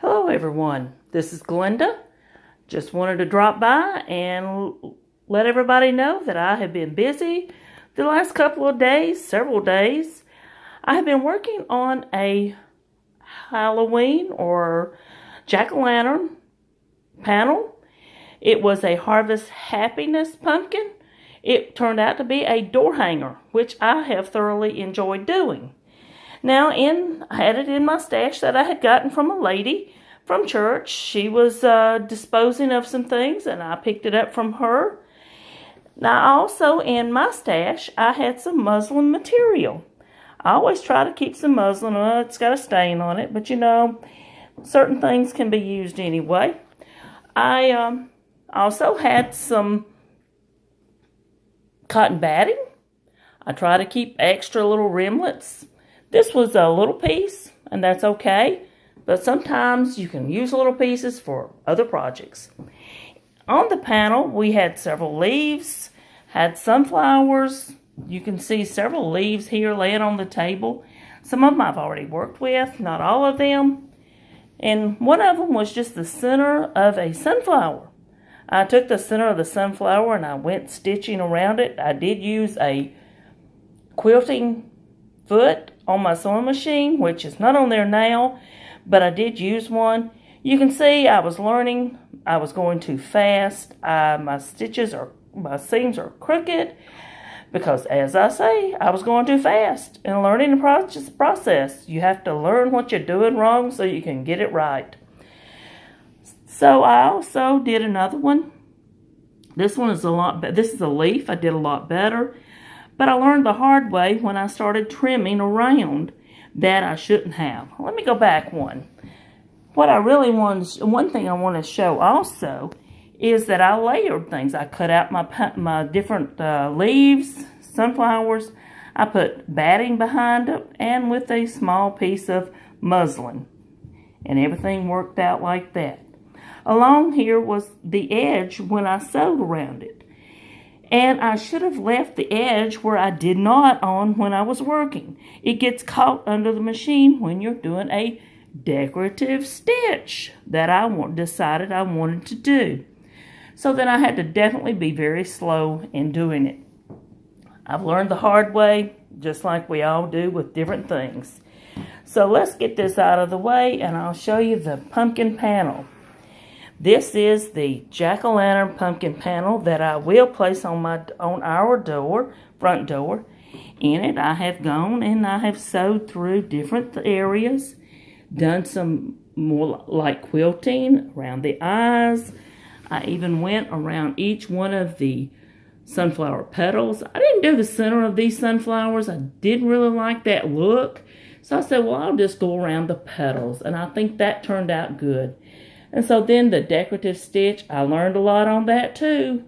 Hello everyone, this is Glenda. Just wanted to drop by and let everybody know that I have been busy the last couple of days, several days. I have been working on a Halloween or jack-o'-lantern panel. It was a Harvest Happiness pumpkin. It turned out to be a door hanger, which I have thoroughly enjoyed doing. Now, I had it in my stash that I had gotten from a lady from church. She was disposing of some things, and I picked it up from her. Now, also in my stash, I had some muslin material. I always try to keep some muslin. Well, it's got a stain on it, but you know, certain things can be used anyway. I also had some cotton batting. I try to keep extra little rimlets. This was a little piece, and that's okay, but sometimes you can use little pieces for other projects. On the panel, we had several leaves, had sunflowers. You can see several leaves here laying on the table. Some of them I've already worked with, not all of them. And one of them was just the center of a sunflower. I took the center of the sunflower and I went stitching around it. I did use a quilting foot on my sewing machine, which is not on there now, but I did use one. You can see I was learning. I was going too fast. My seams are crooked because, as I say, I was going too fast. And learning the process, you have to learn what you're doing wrong so you can get it right. So I also did another one. This one is this is a leaf. I did a lot better. But I learned the hard way when I started trimming around that I shouldn't have. Let me go back one. One thing I want to show also is that I layered things. I cut out my different leaves, sunflowers. I put batting behind it and with a small piece of muslin. And everything worked out like that. Along here was the edge when I sewed around it. And I should have left the edge where I did not on when I was working. It gets caught under the machine when you're doing a decorative stitch that I decided I wanted to do. So then I had to definitely be very slow in doing it. I've learned the hard way, just like we all do with different things. So let's get this out of the way and I'll show you the pumpkin panel. This is the jack-o'-lantern pumpkin panel that I will place on our front door. In it, I have gone and I have sewed through different areas, done some more like quilting around the eyes. I even went around each one of the sunflower petals. I didn't do the center of these sunflowers. I didn't really like that look. So I said, well, I'll just go around the petals. And I think that turned out good. And so then the decorative stitch, I learned a lot on that too.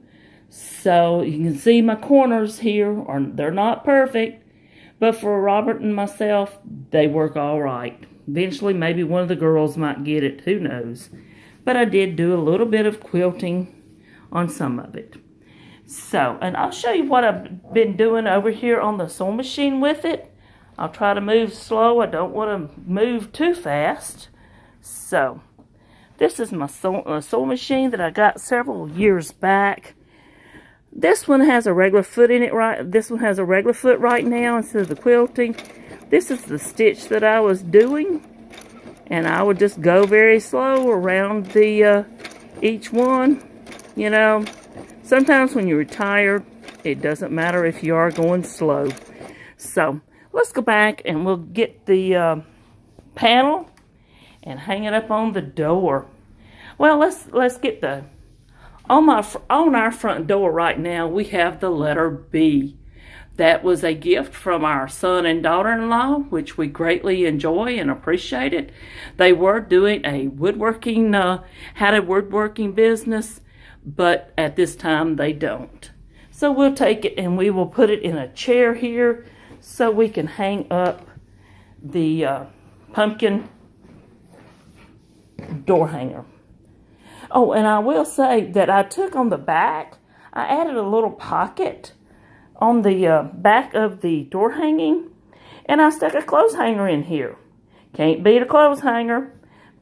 So you can see my corners here, they're not perfect, but for Robert and myself, they work all right. Eventually, maybe one of the girls might get it, who knows. But I did do a little bit of quilting on some of it. So, and I'll show you what I've been doing over here on the sewing machine with it. I'll try to move slow. I don't want to move too fast. So, this is my sewing machine that I got several years back. This one has a regular foot in it This one has a regular foot right now instead of the quilting. This is the stitch that I was doing, and I would just go very slow around the each one. You know, sometimes when you're tired, it doesn't matter if you are going slow. So let's go back and we'll get the panel and hang it up on the door. Well, let's get on our front door right now. We have the letter B. That was a gift from our son and daughter-in-law, which we greatly enjoy and appreciate it. They were doing a had a woodworking business, but at this time they don't. So we'll take it and we will put it in a chair here so we can hang up the pumpkin door hanger. Oh, and I will say that I took on the back, I added a little pocket on the back of the door hanging, and I stuck a clothes hanger in here. Can't beat a clothes hanger.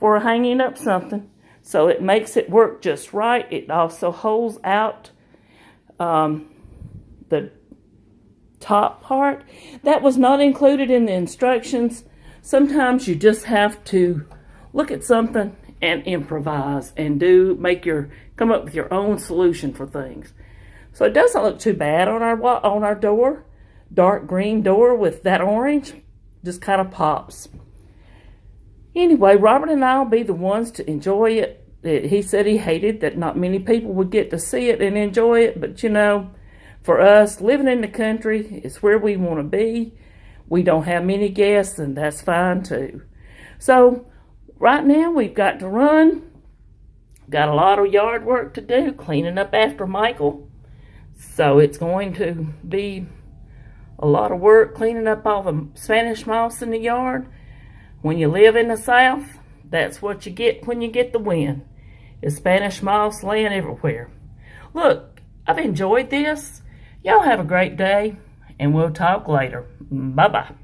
for hanging up something. So it makes it work just right. It also holds out the top part. That was not included in the instructions. Sometimes you just have to look at something and improvise and come up with your own solution for things. So it doesn't look too bad on our door. Dark green door with that orange just kind of pops. Anyway, Robert and I will be the ones to enjoy it. He said he hated that not many people would get to see it and enjoy it, but for us, living in the country is where we want to be. We don't have many guests, and that's fine too. So right now we've got to run. Got a lot of yard work to do, cleaning up after Michael. So it's going to be a lot of work cleaning up all the Spanish moss in the yard. When you live in the South, that's what you get when you get the wind. It's Spanish moss laying everywhere. Look, I've enjoyed this. Y'all have a great day, and we'll talk later. Bye-bye.